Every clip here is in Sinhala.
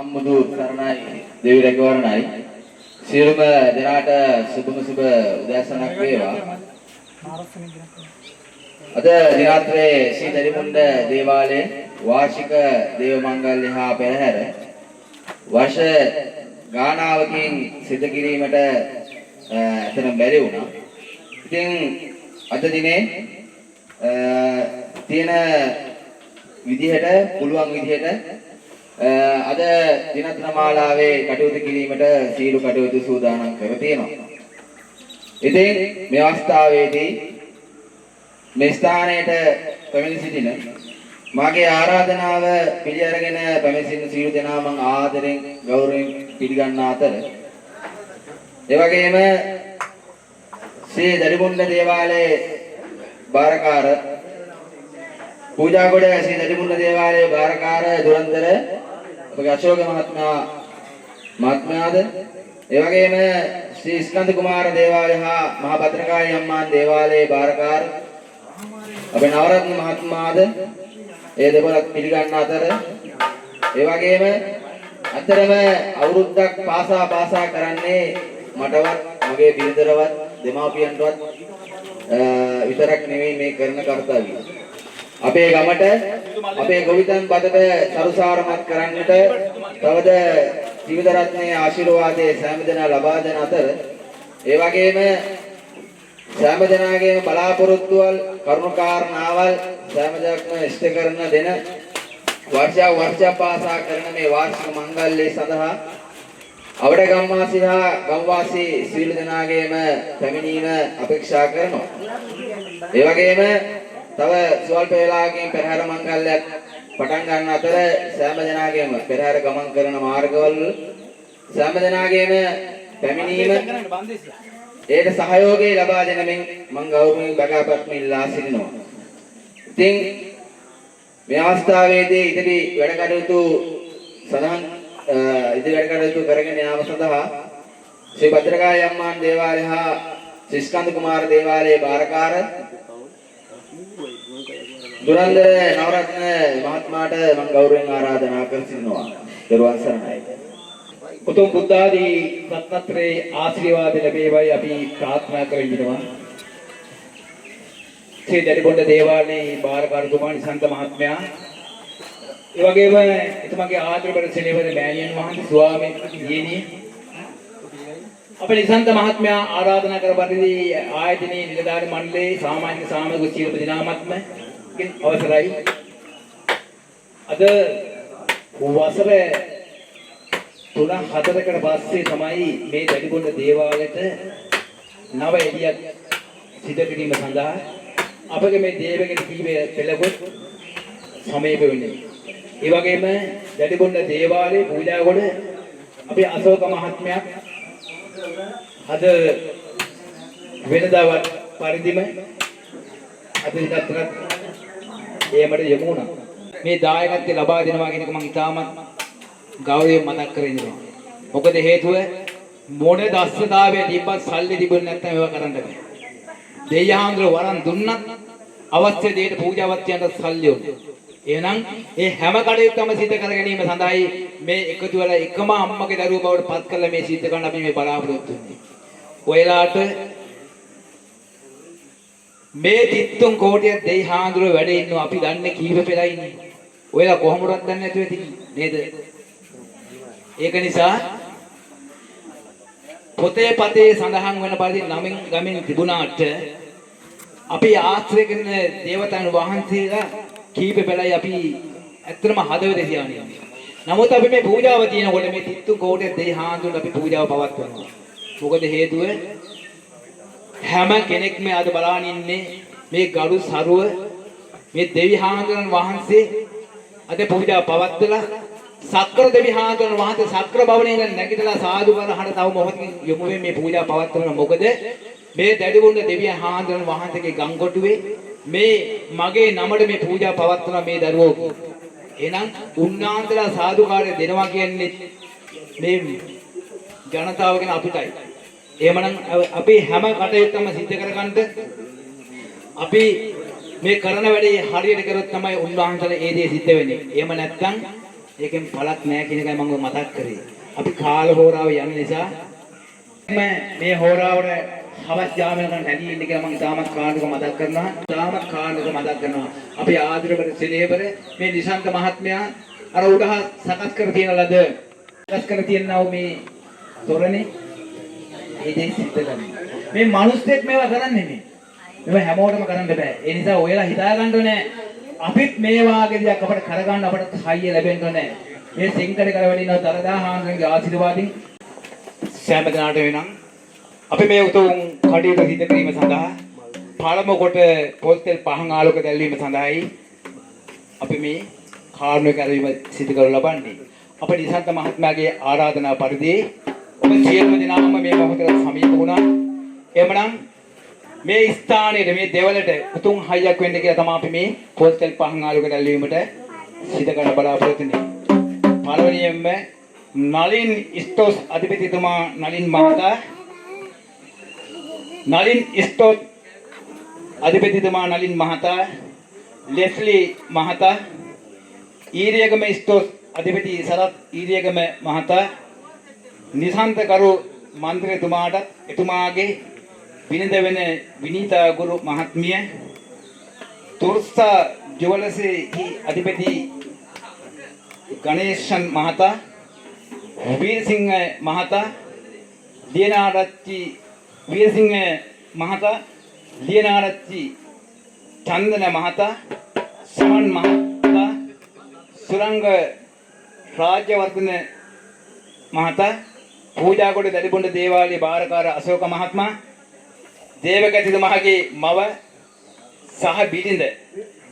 සම්මුදු සරණයි දෙවි රැකවරණයි සියලුම දෙනාට සුබම සුබ උදෑසනක් වේවා. අද දිනත්‍රයේ ශ්‍රී දරිමුණ්ඩ දේවාලයේ වාර්ෂික දේව මංගල්‍ය හා පෙරහැර වර්ෂ ගානාවකින් සිදු කිරීමට එතන බැරි වුණා. ඉතින් අද දිනේ තියෙන විදිහට පුළුවන් විදිහට අද දිනත්‍ර මාලාවේ කටයුතු කිරීමට සීල කටයුතු සූදානම් කර තියෙනවා. ඉතින් මේ අවස්ථාවේදී මේ ස්ථානයට පැමිණ සිටින මාගේ ආරාධනාව පිළි අරගෙන පැමිණ සිටින සීල දෙනා මම ආදරෙන් ගෞරවයෙන් පිළිගන්න අතර ඒ වගේම ශ්‍රී දරිමුණ්ඩ දේවාලයේ බාරකාර පූජා කොට ශ්‍රී දරිමුණ්ඩ දේවාලයේ බාරකාර දුරන්තර අපගේ අශෝක මහත්මයාද ඒ වගේම ශ්‍රී ස්කන්ධ කුමාර දේවාලය හා මහා භද්‍රකාళි අම්මාන් දේවාලයේ බාරකාර අපේ නවරත්න මහත්මයාද ඒ දෙපළක් පිළිගන්න අතර ඒ වගේම අතරම අවුරුද්දක් පාසා කරන්නේ මටවත් මගේ බිරිඳරවත් දෙමාපියන්ටවත් විතරක් නෙවෙයි මේ කරන කාර්යය. අපේ ගමට අපේ ගොවිතැන් බඩට සරුසාරමත් කරන්නට තවද ජීවිත රත්නයේ ආශිර්වාදයේ සෑම දෙනා ලබා දෙන අතර ඒ වගේම සෑම දෙනාගේම බලාපොරොත්තුවල් කරුණාකාරණාවල් සෑම දෙයක්ම ඉෂ්ට කරන දෙන වර්ෂ පාසා කරන මේ වාර්ෂික මංගල්‍යය සඳහා අවඩ ගම්වාසී හා ගම්වාසී සියලු දෙනාගේම පැමිණීම අපේක්ෂා කරනවා. ඒ වගේම තව ස්වල්ප වේලාවකින් පෙරහැර මංගල්‍යයක් පටන් ගන්න අතර සෑම දෙනාගේම පෙරහැර ගමන් කරන මාර්ගවල සෑම දෙනාගේම පැමිණීම ඒට සහයෝගය ලබා දෙන මෙන් මම ගෞරවයෙන් බගාපත්ම ඉල්ලා සිටිනවා. ඉතින් මේ අවස්ථාවේදී ඉදිරි වැඩ කටයුතු සඳහන් ඉදිරි වැඩ කටයුතු කරගෙන යාම සඳහා ශ්‍රී භද්‍රකාళි අම්මාන් දේවාලය හා ශ්‍රී ස්කන්ධ කුමාර දේවාලයේ බාරකාර දුරන්දර නවරත්න මහත්මයාට මම ගෞරවයෙන් ආරාධනා කර සිටිනවා. දරුවන් සරණයි. උතුම් බුද්ධ ආදී රත්නත්‍රයේ ආශිර්වාද ලැබේවයි අපි ප්‍රාර්ථනා කරමිනවා. ශ්‍රී දරිමුණ්ඩ දේවාලයේ බාරකාරතුමා නිසන්ත මහත්මයා ඒ වගේම එතුමාගේ ආදරබර සෙනෙහවද මෑණියන් වහන්සේ ස්වාමීන් වහන්සේ අපේ නිසන්ත මහත්මයා ආරාධනා කර පරිදි ආයතනයේ නිලධාරී මණ්ඩලයේ සාමාජික සාමූහික සියලු දිනාමත්ම අවසරයි. අද වසර 3-4කට පස්සේ තමයි මේ දරිමුණ්ඩ දේවාලයට නව එළියක් සිදු කිරීම සඳහා අපගේ මේ දේවගේ කීවේ පෙළගොත් සමීප වෙන්නේ. ඒ වගේම දරිමුණ්ඩ දේවාලයේ පූජා කොට අපේ අශෝක මහත්මයා අද වෙනදා පරිදිම අද දිනතරත් ඒමට යමු වුණා. මේ දායකත්වය ලබා දෙනවා කියන එක මම ඉතාමත් ගෞරවයෙන් මතක් කරගන්නවා. මොකද හේතුව මොන දස්සතාවයේ දීපත් සල්ලි තිබුණ නැත්නම් ඒවා කරන්න බෑ. දෙයහාඳුර වරන් දුන්නත් අවශ්‍ය දෙයට පූජාවත් යන්න සල්ලි ඕනේ. එහෙනම් ඒ හැම කටයුත්තම සිදු කර ගැනීම සඳහායි මේ එකතු වෙලා එකම අම්මගේ දරුවෝ බවට පත් කරලා මේ සිද්ධ කරන්න අපි මේ බලාපොරොත්තු වෙන්නේ. ඔයලාට මේ 33 කෝටිය දෙයහාඳුර වැඩ ඉන්නවා අපි දන්නේ කීප පෙරයි ඉන්නේ. ඔයලා කොහොමවත් දන්නේ නැතුව ඇති නේද? ඒක නිසා පොතේ පතේ සඳහන් වෙන පරිදි නමින් ගමින් තිබුණාට අපි ආශ්‍රය කරන දේවතාවුන් වහන්සේලා කීප පෙළයි අපි ඇත්තටම හදවත තියාගෙන ඉන්නේ. නමුත් අපි මේ පූජාව තියනකොට මේ 33 කෝටිය දෙයහාඳුන් අපි පූජාව පවත්වනවා. මොකද හේතුව හැම කෙනෙක්ම අද බලාගෙන ඉන්නේ මේ ගරු සරුව මේ දෙවිහාඳුන් වහන්සේ අද පූජාව පවත්වලා සක්‍ර දෙවිහාඳුන් වහන්සේ සක්‍ර භවණයෙන් නැගිටලා සාදු කරහන තව මොහොතකින් යොමු වෙන්නේ මේ පූජා පවත්වන. මොකද මේ දරිමුණ්ඩ දෙවිහාඳුන් වහන්සේගේ ගංගොටුවේ මේ මගේ නමට මේ පූජා පවත්වන මේ දරුවෝ. එහෙනම් උන්නාන්තලා සාදුකාරය දෙනවා කියන්නේ මේ ජනතාවගෙන අපිටයි. එහෙමනම් අපි හැම කටයුත්තම සිද්ධ කරගන්න අපි මේ කරන වැඩේ හරියට කරොත් තමයි උන්වහන්සේලා ඒ දේ සිද්ධ වෙන්නේ. එහෙම නැත්නම් ඒකෙන් පළක් නැහැ කියන එකයි මම මතක් කරේ. අපි කාල හෝරාව යන නිසා මේ හෝරාවට හවස් යාමනකට හැදී ඉන්න කියලා මම තාමත් කාණ්ඩක මතක් කරනවා. තාමත් කාණ්ඩක මතක් කරනවා. අපි ආදරවල සෙනෙහවර මේ නිශාන්ත මහත්මයා අර උඩහ සකස් කර තියන ලද සකස් කර තියනව මේ තොරණේ ඒ දේ සිද්ධ කරනවා. මේ මිනිස්සෙක් මේවා කරන්නේ නෙමෙයි. මේවා හැමෝටම කරන්න බෑ. ඒ නිසා ඔයලා හිතා ගන්න ඕනේ අපිත් මේ වාගේ දෙයක් අපට කරගන්න අපට හයිය ලැබෙන්න ඕනේ. මේ සිංකඩ කරවලිනව තරදා හාමුදුරන්ගේ ආශිර්වාදින් සෑම දිනකට වෙනම් අපි මේ උතුම් කටයුතු සිදු කිරීම සඳහා පළමු කොට පොස්තල් පහන් ආලෝක දැල්වීම සඳහායි අපි මේ කාර්මික කරවීම සිදු කරලා ලබන්නේ. අප නිසන්ත මහත්මයාගේ ආරාධනා පරිදි ඔබ සියලුම දෙනාම මේ මොහොතේ සමීප වුණා. එමනම් මේ ස්ථානයේ මේ දෙවලට උතුම් හයියක් වෙන්න කියලා තමයි අපි මේ පොස්තල් පහන් ආලෝක දැල්වීමට සිදු කරන බලාපොරොත්තු වෙන්නේ. පළවෙනියෙන්ම නලින් ස්ටෝස් අධිපතිතුමා නලින් මහතා නලින් ස්ටෝස් අධිපතිතුමා නලින් මහතා ලෙස්ලි මහතා ඊරියගම ස්ටෝස් අධිපති සරත් ඊරියගම මහතා නිසන්ත කරු මන්ත්‍රීතුමාට එතුමාගේ විනද වෙන විනීතා ගුරු මහත්මිය තුර්සා ජුවලසේ අධිපති ගණේෂන් මහතා වීරසිංහ මහතා ලියනාරච්චි වීරසිංහ මහතා ලියනාරච්චි චන්දන මහතා සමන් මහතා සුරංග රාජ්‍යවර්ධන මහතා පූජාකොට දඩිබොණ්ඩ දේවාලයේ බාරකාර අශෝක මහත්මයා දේවකතිතුමාගේ මව සහ බිරිඳ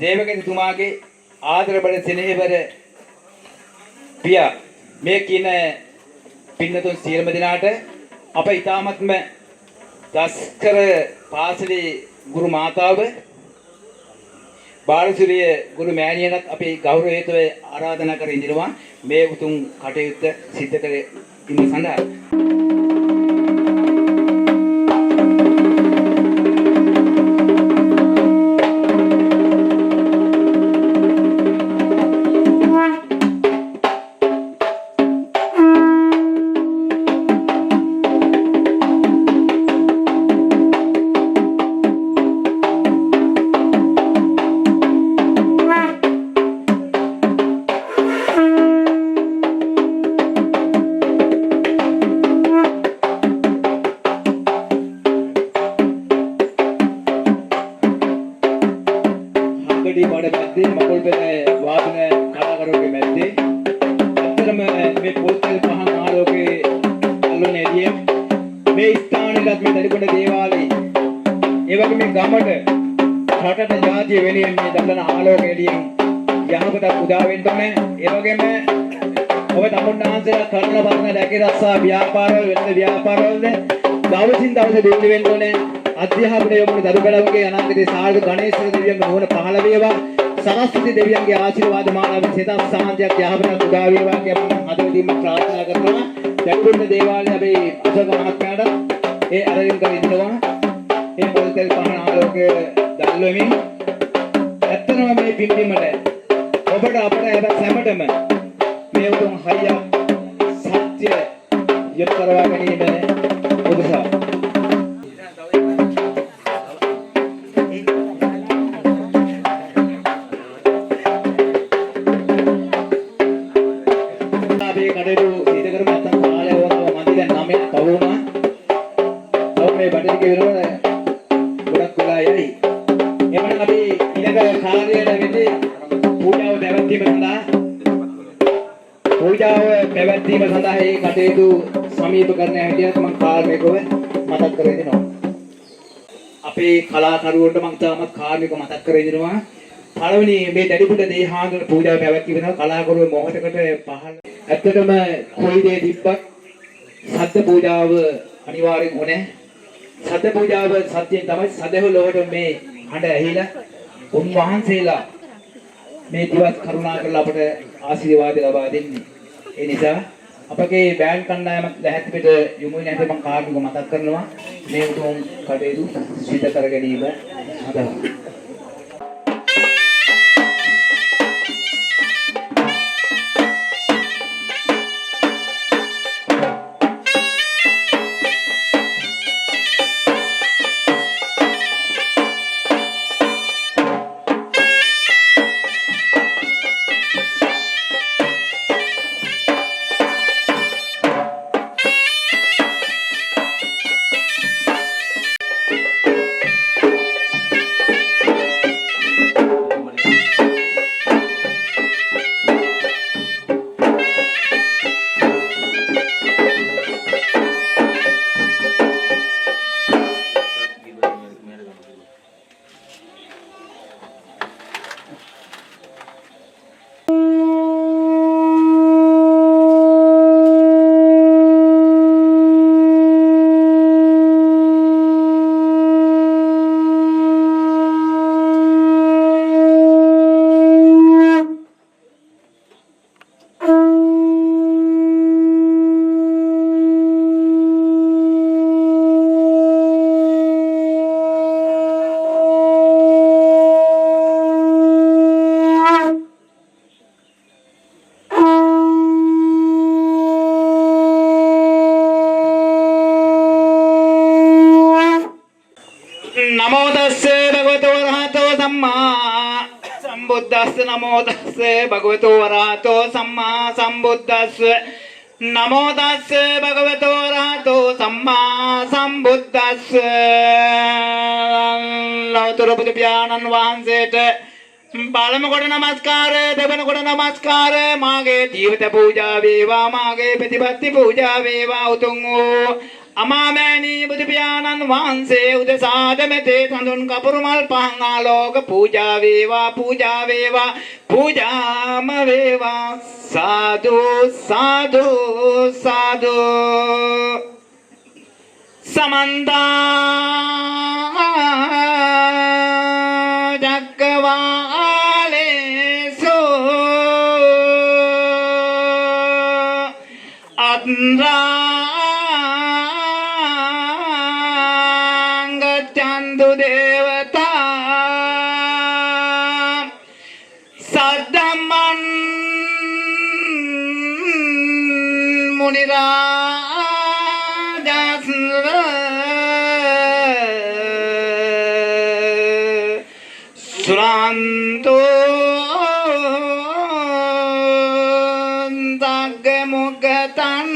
දේවකතිතුමාගේ ආදර බල සෙනෙහවර පියා මේ කියන පින්නතුන් සියලුම දෙනාට අප ඊ타මත්ම දස්කර පාසලේ ගුරු මාතාව බාලසූරිය ගුරු මෑණියන්ට අපි ගෞරවයේතව ආරාධනා කර ඉඳිනවා මේ උතුම් කටයුත්ත සිද්ධ කර ඉන්න සඳහා. අධ්‍යාපනය යොමුන දරුබලවගේ අනාගතයේ සාර්ථක ගණේශ දෙවියන්ගේ නුවණ පහළ වේවා. සරස්වති දෙවියන්ගේ ආශිර්වාද මාලාවෙන් සිතක් සාන්තියක් යහපතක් උදා වේවා කියලා අපි හදවතින්ම ප්‍රාර්ථනා කරනවා. දඩුබොන්න දේවාලයේ අපි අශෝක මහත්මයාට ඒ අරගෙන කර ඉන්නවා. මේ පොල්තෙල් පහන ආලෝකය දැල්වෙමින් ඇත්තම මේ පින්බිමට ඔබට අපට හැමතෙම මේ උතුම් හයිය සත්‍ය යෙත් කරවා ගැනීම උදෙසා සමීප කරන හැටියට මම කාර්මිකව මතක් කර දෙනවා. අපේ කලාකරුවන්ට මම තාමත් කාර්මික මතක් කර දෙනවා. පළවෙනි මේ දැඩිපුඩ දේහාංගන පූජාව පැවැත්වීම වෙනවා. කලාකරුවෝ මොහොතකට පහළ. ඇත්තටම කොයි දේ තිබ්බත් සත්‍ය පූජාව අනිවාර්යෙන් ඕනේ. සත්‍ය පූජාව සත්‍යයෙන් තමයි සදහවලට මේ හඬ ඇහිලා උන්වහන්සේලා මේ දිවස් කරුණා කරලා අපට ආශිර්වාද ලබා දෙන්නේ. ඒ නිසා අපගේ බෑන්ඩ් කණ්ඩායමක් දැහැත් පිට යොමු වෙන හැටි මම කාර්මිකව මතක් කරනවා මේ උතුම් කටයුතු සිදු කර ගැනීම සඳහා. නමෝ තස්සේ භගවතු වරහතෝ සම්මා සම්බුද්දස්ස නමෝ තස්සේ භගවතු වරහතෝ සම්මා සම්බුද්දස්ස නමෝ තස්සේ භගවතු වරහතෝ සම්මා සම්බුද්දස්ස ලෞතර බුදු පියාණන් වහන්සේට පළමු කොට නමස්කාරය දෙවන කොට නමස්කාරය මාගේ ජීවිත පූජා වේවා මාගේ ප්‍රතිපත්ති පූජා වේවා උතුම් වූ අමාමෑණී බුදු පියාණන් වහන්සේ උදෙසාද මෙතේ සඳුන් කපුරු මල් පහන් ආලෝක පූජා වේවා පූජාම වේවා සාදු සාදු සාදු සමන්ත චක්කවාලේසු අත්‍රාංගච්ඡන්තු දේවතා සද්දම්මන් මුනිරාජස් සුරන්තෝ දග්ගමුගතං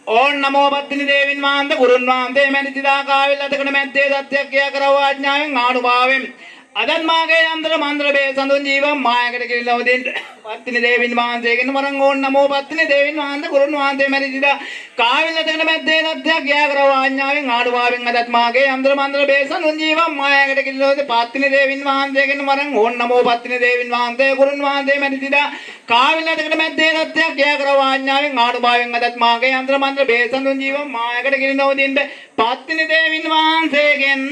ඕන් නමෝ පත්තිනි දේවින් වහන්සේ ගුරුන් වහන්සේ මැනිතිදා කාවිල් අතකන මැද්දේ සත්‍යයක් කියා කරව ආඥාවෙන් ආනුභාවයෙන් අදන් මාගේ අන්දර මන්දර බේ සඳුන් ජීවම් මායකට කිරිලව දෙන්න පත්තිනි දේවින් වහන්සේගෙන් වරන් ඕන් නමෝ පත්තිනි දේවින් වහන්සේ ගුරුන් වහන්සේ මැනිතිදා කාවිල් අතකන මැද්දේ සත්‍යයක් කියා කරව ආඥාවෙන් ආනුභාවයෙන් අදත් මාගේ අන්දර මන්දර බේ සඳුන් ජීවම් මායකට කිරිලව දෙන්න පත්තිනි දේවින් වහන්සේගෙන් වරන් ඕන් නමෝ පත්තිනි දේවින් වහන්සේ ගුරුන් වහන්සේ මැනිතිදා කාවිල් අතකන මැද්දේ සත්‍යයක් කියා කරව ආඥාවෙන් ආනුභාවයෙන් අදත් මාගේ අන්දර මන්දර බේ සඳුන් ජීවම් මායකට කිරිලව දෙන්න පත්තිනි දේවින් වහන්සේගෙන්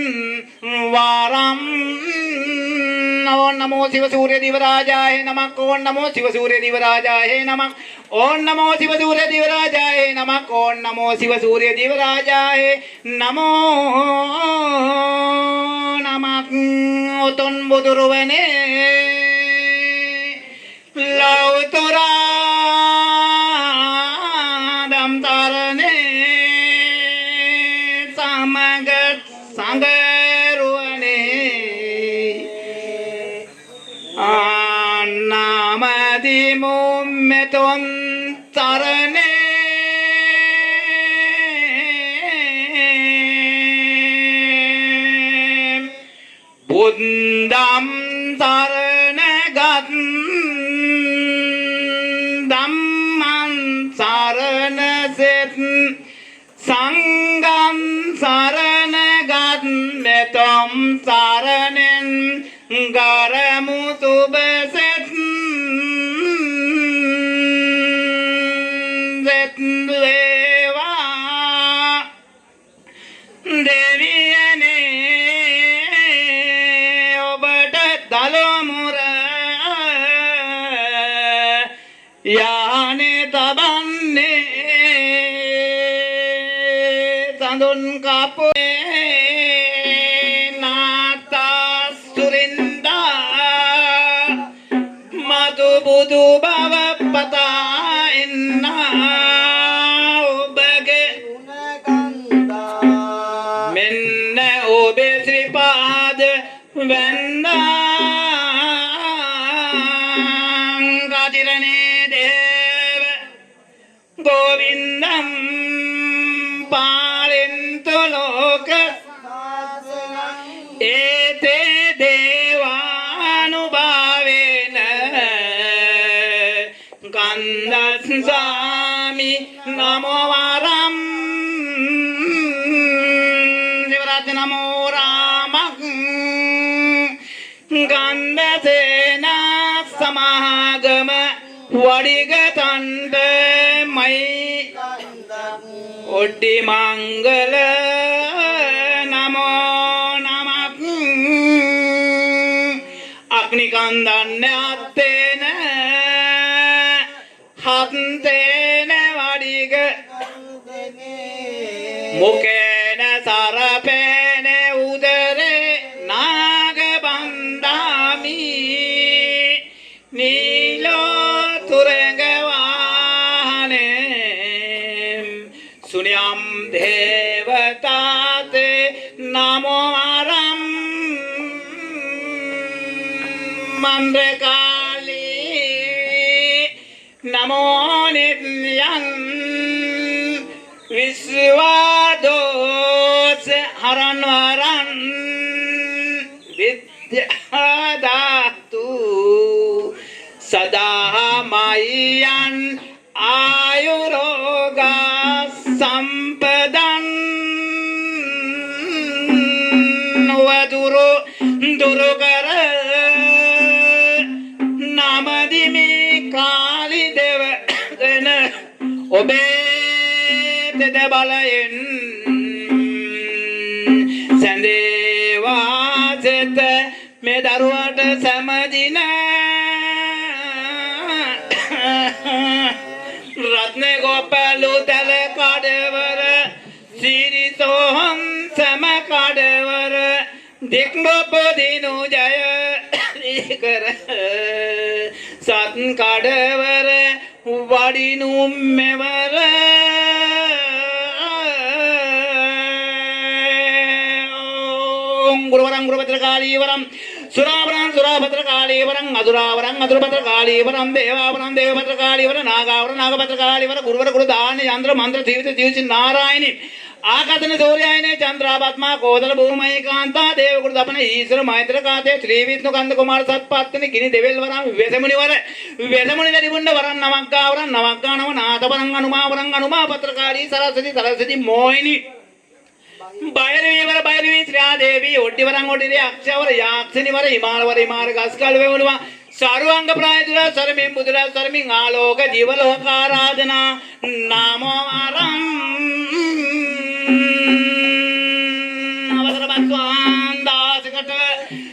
වරම් ओम नमो शिव सूर्य दिवराजाय नमः ओम नमो शिव सूर्य दिवराजाय नमः ओम नमो शिव सूर्य दिवराजाय नमः ओम नमो शिव सूर्य दिवराजाय नमो नमः ओतन बुदुरवने लौतरा दम तारने समगत संग नामदि मुम्मेतों तरने बुद्धं तरने धम्मं तरने सेत संगं तरने मेतों तरने गरमु सुबसेत देवा देवियने ओबट दलोमुर याने तबन्ने संदुन कापो बुदु बाबा पता इन्ना बगे मिन्ने ओबे श्रीपाद वंदा गादिरने देव गोविंदम पालिन्तु लोक एते देवानुभावेन गंधस्वामी नमो वारम शिवराज नमो राम गंधसेना समागम वडिगतंड मई ओड्डी मंगल नमो नमः अग्निकंदन्यात्तेन हंतेन वडिग मुखेन सरपेन उदरे नागबंधामि नीलो तुरंगवाहने सुन्याम देवता නමෝ නිත්‍යං විස්වාදෝස හරන්වරන් විද්‍යාදාතු සදාමයන් ආයුරෝගා සම්පදන් වදුරු දුරුකර නමදිමි කාලි දෙවන ඔබේ තෙද බලයෙන් සැඳේවාසෙත මේ දරුවට සැමදින රත්න ගෝපලු තල කඩවර සිරිසෝහම් සම කඩවර දික්මපදිනු ජය කර සත් කඩවර වඩිනු මෙවර ගුරුවරං ගුරුපත්‍රකාලීවරම් සුරාවරං සුරාපත්‍රකාලීවරං අදුරාවරං අදුරපත්‍රකාලීවරං දේවාවරං දේවපත්‍රකාලීවර නාගාවරං නාගපත්‍රකාලීවර ගුරුවර ගුරු දාන යන්ත්‍ර මන්ත්‍ර ජීවිත ජීවිත නාරායනි ආකතන සූර්යායනේ චන්ද්‍රාපත්මා කෝදල භූමයි කාන්තා දේවගුරු දපන ඊශ්වර මෛත්‍ර කාතේ ශ්‍රී විෂ්ණු කන්ද කුමාර සත්පත්තිනි කිනි දෙවෙල් වරම් වෙසමුනිවර වෙසමුනි දෙවිබුණ්ඩ වරන් නමක්කාවරන් නමක්කානව නාතවරං අනුමා පත්‍රකාලී සරස්වති මොහිනි බයරවීවර බයරවී ශ්‍රියාදේවී ඔඩ්ඩිවරං ඔඩ්ඩිරේ අක්ෂවර යාක්ෂණිවර හිමාලවර හිමාර ගස්කල් වේවුණවා සරුවංග ප්‍රායදුර සරමින් බුදුර සරමින් ආලෝක ජීවලෝක ආරාධනා නාමෝ ආරම් අවසරපත්වාන් දාසකට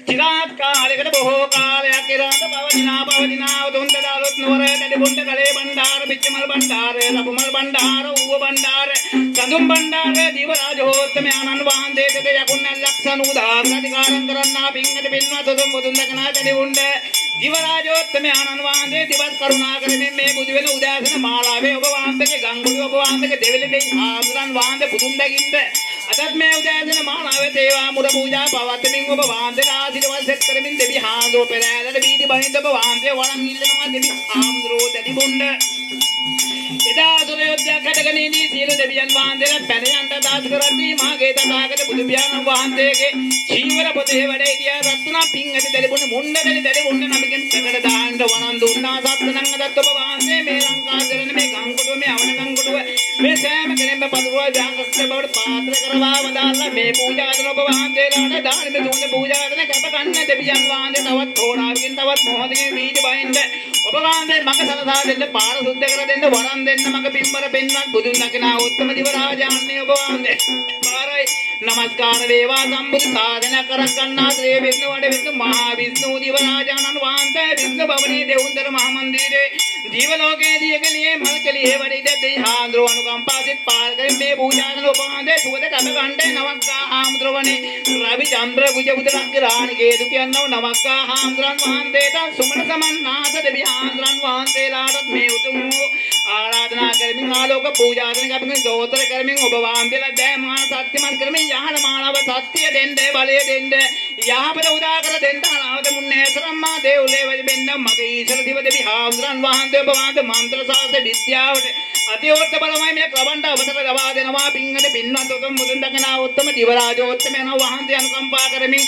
චිරාත් කාලයකට බොහෝ කාලයක් ඉරාට පවතිනා උතුම්දලාලොත් නුවර දැඩිබොණ්ඩ කලේ බණ්ඩාර පිච්චමල් බණ්ඩාර රපුමල් බණ්ඩාර ඌව බණ්ඩාර සඳුම් බණ්ඩාර දීවරාජෝත්තම ආනන්ද වහන්සේට යකුන් ලක්ෂණ උදාහරණ අධිකාරම් කරන්නා පින්කට පින්වත් උතුම් බුදුන් දකනා දැඩිබොණ්ඩ දීවරාජෝත්තම ආනන්ද වහන්සේ දිවත් කරුණා කරමින් මේ බුදු වෙන උදාසන මාලාවේ ඔබ වහන්සේගේ ගංගුලි ඔබ වහන්සේගේ දෙවිලේ ආසරන් වහන්සේ බුදුන් දකින්ද අදත් මේ උදාසන මාලාවේ තේවා මුර පූජා පවත්වමින් ඔබ වහන්සේට ආශිර්වාද සෙත් කරමින් දෙවි හාඳුර පෙරහැරට බීදි බහින්ද ඔබ වහන්සේ වරන් ඉල්ලනවා දෙවි ආම්ද්‍රෝ දැඩිබොණ්ඩ එදා සුරයෝධ්‍යා කටගනේදී සියලු දෙවියන් වහන්සේලා පැන යන්න දාස් කරද්දී මාගේ තථාගත බුදු පියාණන් වහන්සේගේ චීවර පොතේ වැඩ සිටියා රත්නා පිං ඇති දෙලිබුණ මුණ්ඩදලි දෙලිබුණ නමකින් ප්‍රකට දාන්න වරන් දුන්නා සත්සනං අදත් ඔබ වහන්සේ මේ ලංකාදරන මේ ගංගොඩුව මේ අවන ගංගොඩුව මේ සෑම කෙනෙක්ම පතුරුවා දාගක්ෂ බවට පාත්‍ර කරවා වදාලා මේ පූජා කරන ඔබ වහන්සේලාට දාන මේ සුන්දර පූජා කරන කැප කන්න දෙවියන් වහන්සේ තවත් හෝරාවකින් තවත් මොහොතකින් වීදි බහින්ද ඔබ වහන්සේ මඟ සලසා දෙන්න පාර සුද්ධ කර දෙන්න වරන් දෙන්න මඟ පින්බර පෙන්වත් බුදුන් දකිනා උත්තම දිව රාජාන්නේ ඔබ වහන්සේ පාරයි නමස්කාර වේවා සම්බුදු සාධන කර ගන්නා ශ්‍රී විෂ්ණු වඩ විෂ්ණු මහා විෂ්ණු දිව රාජානන් වහන්සේ විෂ්ණු භවනේ දෙවුන්දර මහ මන්දිරේ ජීව ලෝකයේදී එකලියේ මල්කලියේ වැඩ දෙයි හාන්ද්‍රෝ අනුකම්පාසිත පාල කරමින් මේ පූජා කරන ඔබ වහන්සේ සුවද කැම ගණ්ඩේ නවක්කා හාමුදුරවනේ රවි චන්ද්‍ර කුජ බුදුරන්ගේ රාණිකේතු කියනව නවක්කා හාමුදුරන් වහන්සේට සුමන සමන්නාත දෙවි හාමුදුරන් වහන්සේලාට මේ උතුම් ආරාධනා කරමින් ආලෝක පූජා කරන කැපකින් දෝතර කරමින් ඔබ වහන්සේලා දෑමාන සත්‍යමත් කරමින් යහන මානව සත්‍ය දෙන්න බලය දෙන්න යහපත උදා කර දෙන්න අනාවත මුන්නේ සරම්මා දේවලේ වෙන්න මගේ ඊශ්වර දිව දෙවි හාමුදුරන් වහන්සේ ඔබ වහන්සේ මන්ත්‍ර සාස විද්‍යාවට අතිෝත්ත බලමයි මේ ක්‍රවණ්ඩ අවසර ලබා දෙනවා පින්කට පින්වත් උතුම් මුදුන් දකනා උත්තම දිව රාජෝත්තම යන වහන්සේ අනුකම්පා කරමින්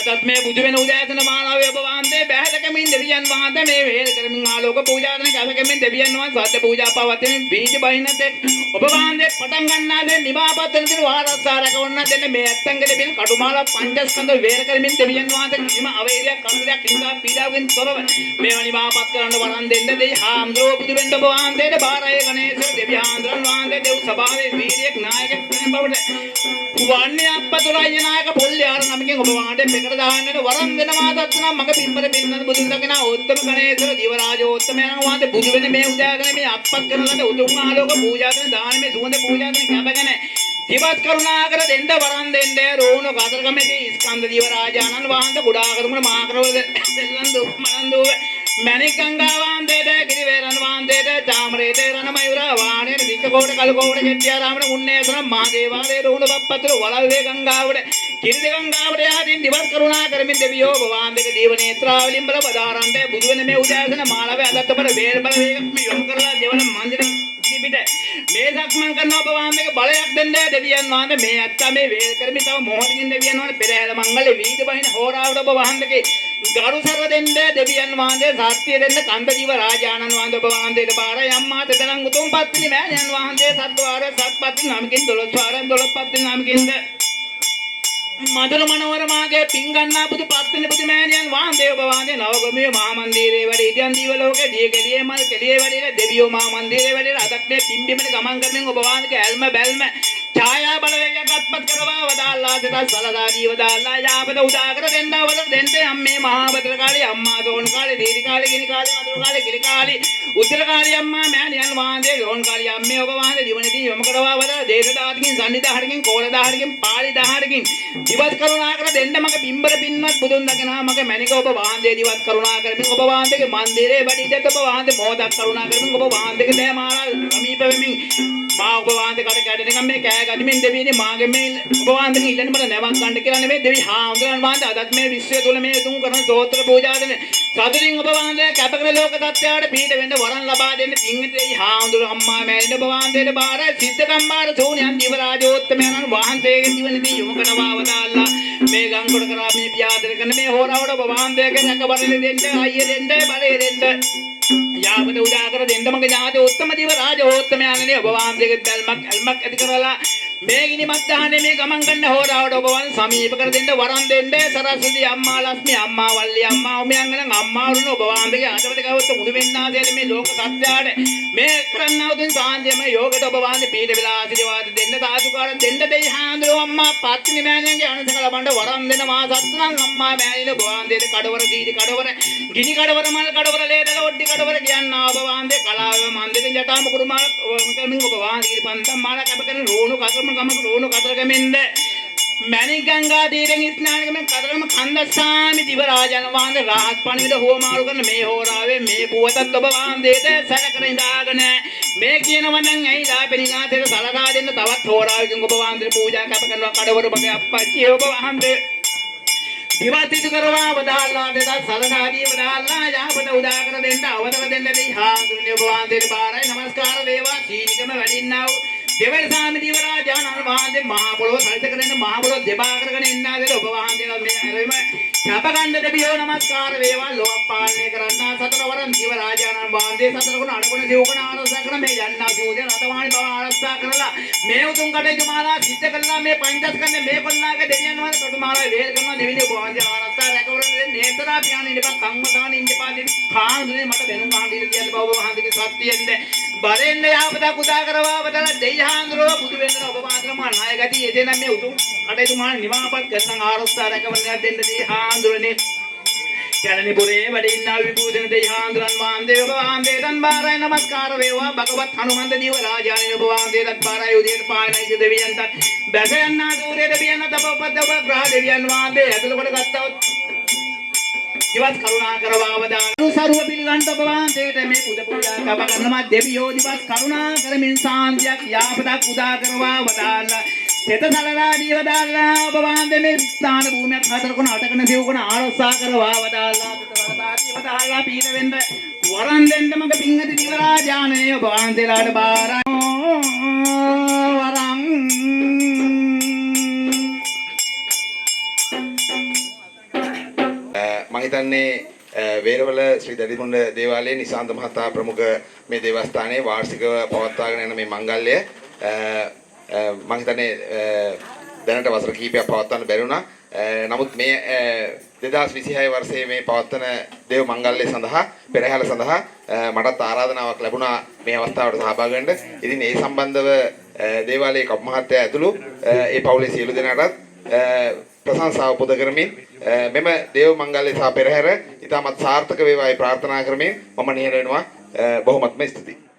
අදත් මේ බුදු වෙන උදෑසන මාලාවේ ඔබ වහන්සේ බැහැදකමින් දෙවියන් වහන්සේ මේ වේල කරමින් ආලෝක පූජා කරන කැමකමින් දෙවියන් වහන්සේ සත්‍ය පූජා පවත්වමින් බීජ බහිනත ඔබ වහන්සේ පටන් ගන්නා දෙ නිමාපත්තන දින වාරස්සාරක වන්න දෙන්න මේ ඇත්තන්ගේ දෙවියන් කටුමාලා පංචස්කන්ධ වේර කරමින් දෙවියන් වහන්සේ කිසිම අවේරයක් කන්දරයක් හිංසා පීඩාවෙන් තොරව මේව නිමාපත් කරන්න වරන් දෙන්න දෙයි හාමුදුරුවෝ බුදු වෙන්න ඔබ වහන්සේට බාරය ගණේශ දෙවියන් වහන්සේ දෙව් සභාවේ වීරියක් නායකයෙක් වෙන බවට වන්නේ අපතුරාය නායක පොල්ලියාර නමකින් ඔබ වහන්සේ පෙකට දාන්නට වරන් දෙනවා දත්නම් මග පින්බර පින්නන බුදුන් දකිනා උත්තම ගණේශ දිවරාජෝත්තම යන වහන්සේ බුදු වෙන මේ උදාගෙන මේ අප්පත් කරනකට උතුම් ආලෝක පූජා කරන දානමේ සුවඳ පූජා කරන කැපගෙන දිවත් කරුණා කර දෙන්න වරන් දෙන්න රෝණ කාතරගමේදී ස්කන්ධ දිවරාජානන් වහන්සේ ගුඩාකරමුණ මාකරවල දෙල්ලන් දුක් මනන් දුව මණික් ගංගා වන්දේට ගිරිවේරන් වන්දේට චාමරේට රණ මයුර වාණේ දික්ක කෝට කල කෝට ගෙත්‍යාරාමන මුන්නේසන මා දේවාලයේ රුණ බප්පතුල වලල්වේ ගංගාවට කිරිද ගංගාවට යහදින් දිවත් කරුණා කරමින් දෙවියෝ වන්දේක දේව නේත්‍රාවලින් බල බදාරන්ට බුදු වෙන මේ උදෑසන මාලවේ අදත්ත බල වේල් බල වේගක් යොමු කරලා දෙවන මන්දිරේ පිට මේ සක්මන් කරන ඔබ වහන්සේක බලයක් දෙන්න දෙවියන් වහන්සේ මේ අත්තා මේ වේල් කරමි තව මොහොතකින් දෙවියන් වහන්සේ පෙරහැර මංගල වීද බහින හෝරාවට ඔබ වහන්සේගේ ගරු සර්ව දෙන්න දෙවියන් වහන්සේ සත්‍ය දෙන්න කන්ද ජීව රාජානන් වහන්සේ ඔබ වහන්සේට බාරයි අම්මා තෙතනම් උතුම් පත්තිනි මෑණියන් වහන්සේ සත්වාර සත්පත්ති නමකින් 12 වාරන් 12 පත්තිනි නමකින්ද මధుර මනෝහර මාගේ පිංගන්නා බුදු පත්තිනි බුදු මෑණියන් වහන්සේ ඔබ වහන්සේ නවගමිය මහා මන්දිරේ වැඩ ඉදියන් දීව ලෝකේ දිය කෙලියේ මල් කෙලියේ වැඩිලා දෙවියෝ මහා මන්දිරේ වැඩිලා අදත් මේ පිම්බිමන ගමන් කරමින් ඔබ වහන්සේගේ ඇල්ම බැල්ම ඡායා බලවේගයක් අත්පත් කරවා වදාල්ලා දෙතල් සලදා ජීවදාල්ලා යාපද උදාකර දෙන්නවල දෙන්නේ අම්මේ මහා බතර කාලේ අම්මා දෝන් කාලේ දීදි කාලේ ගිනි කාලේ මధుර කාලේ කිලි කාලේ උත්තර කාලේ අම්මා මෑණියන් වහන්සේ දෝන් කාලේ අම්මේ ඔබ වහන්සේ ජීවනදී යොමු කරවා වදාලා දේශ දාහකින් සම්නිදාහකින් කෝල දාහකින් පාලි දාහකින් දිවත් කරුණා කර දෙන්න මගේ බිම්බර පින්වත් බුදුන් දකිනා මගේ මණික ඔබ වහන්සේ දිවත් කරුණා කරමින් ඔබ වහන්සේගේ මන්දිරේ වැඩිදත් ඔබ වහන්සේ මොහොතක් කරුණා කරමින් ඔබ වහන්සේගේ දෑමාලා සමීප වෙමින් මා ඔබ වහන්සේ කට කැඩෙනකම් මේ කෑ ගනිමින් දෙවියනේ මාගේ මේ ඔබ වහන්සේගෙන් ඉල්ලන්නේ මට නැවක් ගන්න කියලා නෙමෙයි දෙවි හාමුදුරන් වහන්සේ අදත් මේ විශ්වය තුල මේ තුන් කරන සෝත්‍ර පූජා දෙන සතුටින් ඔබ වහන්සේ කැප කළ ලෝක සත්‍යයට පිට වෙන්න වරන් ලබා දෙන්න පිංගතේ හාමුදුර අම්මා මෑණියන් ඔබ වහන්සේට බාරයි සිද්ධ කම්මාර සෝණයන් දිව රාජෝත්තමයන් වහන්සේගේ ජීවනදී යොමු කරනවා වදාල්ලා මේ ගංගොඩ කරා මේ පියාදර කරන මේ හෝරාවට ඔබ වහන්සේගේ රැකවරණ දෙන්න අයිය දෙන්න බලය දෙන්න යාපත උදාකර දෙන්න මගේ ඥාති උත්තම දිව රාජෝත්තමයන්නේ ඔබ වහන්සේගේ දැල්මක් ඇල්මක් ඇති කරලා මේ ගිනි මත්දාහනේ මේ ගමන් ගන්න හෝරාවට ඔබ වන් සමීප කර දෙන්න වරන් දෙන්න සරස්වති අම්මා ලක්ෂ්මී අම්මා වල්ලි අම්මා උමියංගන අම්මා වරුණ ඔබ වහන්සේගේ ආදවත ගවත මුදු වෙන්නාසේද මේ ලෝක සත්‍යයට මේ කරන්නා උතුම් සාන්තියම යෝගයට ඔබ වහන්සේ පීඩ වෙලා ආශිර්වාද දෙන්න සාදුකාරන් දෙන්න දෙයි හාඳුරෝ අම්මා පත්නි මෑණියන්ගේ අනුසක ලබන්න වරන් දෙන්න මා සත්තුනම් අම්මා මෑණියන ඔබ වහන්සේට කඩවර සීදි කඩවර ගිනි කඩවර මල් කඩවර ලේදල ඔඩ්ඩි කඩවර කියන්නා ඔබ වහන්සේ කලාව මන්දිරෙන් ජටා මුකුරු මාල කමින් ඔබ වහන්සේ පන්තම් මාල කැප කරන රෝණු කතරම ගමක රෝණු කතරගමෙන්ද මණික් ගංගා තීරෙන් ස්නානකමෙන් කතරගම කන්දස්සාමි දිව රාජන් වහන්සේ රාහත් පණිවිඩ හෝමාරු කරන මේ හෝරාවේ මේ පුවතත් ඔබ වහන්සේට සැලකර ඉඳාගෙන මේ කියනව නම් ඇයිලා පෙනිනාතේට සලකා දෙන්න තවත් හෝරාවකින් ඔබ වහන්සේට පූජා කැප කරනවා කඩවර බගේ අප්පච්චි ඔබ වහන්සේ දිවතිතු කරවා වදාල්ලා දෙදා සලනාදී වදාල්ලා යාපත උදාකර දෙන්න අවතර දෙන්න දී හාඳුනේ ඔබ වහන්සේට බාරයි නමස්කාර වේවා සීනිකම වැඩින්නා වූ දෙවන සාමි දිව රාජානන් වහන්සේ මහා පොළොව සලිත කරගෙන මහා පොළොව දෙපා කරගෙන ඉන්නාදේ ඔබ වහන්සේලා මේ අරෙම ඡපගණ්ඩ දෙවියෝ නමස්කාර වේවා ලෝක පාලනය කරන්නා සතරවරන් දිව රාජානන් වහන්සේ සතරකුණ අඩකුණ සිව්කුණ ආරක්ෂා කරන මේ යන්නා සිව්දේ රතවාණි බව ආරක්ෂා කරලා මේ උතුම් කටයුතු මාලා සිද්ධ කළා මේ පංචස්කන්ධ මේ කොල්ලාගේ දෙවියන් වහන්සේ කොට මාලා වේල් කරනවා දෙවියෝ ඔබ වහන්සේ ආරක්ෂා රැකවරන නේතරා පියාණන් ඉඳපන් කම්මසාන ඉඳපන් හාඳුනේ මට වෙනුම් වහන්සේ කියන බව ඔබ වහන්සේගේ සත්‍යයෙන්ද බරෙන්ද යාපත කුදා කරවා වදලා දෙයි හාඳුරෝ බුදු වෙන්න ඔබ වහන්සේලා මා නායකදී එදෙන මේ උතුම් කටයුතු මාලා නිවාපත් කරන ආරක්ෂා රැකවරණයක් දෙන්න දී හාඳුරනේ කැලණිපුරේ වැඩ ඉන්නා විභූෂණ දෙයි හාඳුරන් වහන්සේ ඔබ වහන්සේටන් බාරයි නමස්කාර වේවා භගවත් හනුමන්ත දේව රාජාණන් ඔබ වහන්සේටත් බාරයි උදේට පායනයි දෙවියන්ට බැස යන්නා සූර්ය දෙවියන් තපපද ඔබ ග්‍රහ දෙවියන් වහන්සේ ඇතුළ කොට ගත්තොත් දිවත් කරුණා කරවා වදාළු සරුව පිළිගන්න ඔබ වහන්සේට මේ පුද පූජා කප කරනවා දෙවියෝ දිවත් කරුණා කරමින් සාන්තියක් යාපතක් උදා කරවා වදාළා තෙත සලලා දීවදාලා ඔබ වහන්සේ මේ ස්ථාන භූමියක් හතරකුණ අටකන සිව්කුණ ආරක්ෂා කරවා වදාලා තෙත සලලා දීවදාලා පීඩ වෙන්න වරන් දෙන්න මගේ පිංගති දිව රාජානේ ඔබ වහන්සේලාට බාරයි වරන් මම හිතන්නේ වේරවල ශ්‍රී දඩිමුණ්ඩ දේවාලයේ නිසාන්ත මහතා ප්‍රමුඛ මේ දේවස්ථානයේ වාර්ෂිකව පවත්වාගෙන යන මේ මංගල්‍ය මම හිතන්නේ දැනට වසර කිහිපයක් පවත්වන්න බැරි වුණා. නමුත් මේ 2026 වර්ෂයේ මේ පවත්වන දේව මංගල්‍ය සඳහා පෙරහැර සඳහා මටත් ආරාධනාවක් ලැබුණා මේ අවස්ථාවට සහභාගී වෙන්න. ඉතින් ඒ සම්බන්ධව දේවාලයේ කප් මහත්තයා ඇතුළු ඒ පවුලේ සියලු දෙනාටත් ප්‍රශංසාව පුද කරමින් මෙම දේව මංගල්‍ය සහ පෙරහැර ඉතාමත් සාර්ථක වේවායි ප්‍රාර්ථනා කරමින් මම නිහඬ වෙනවා. බොහොමත්ම ස්තුතියි.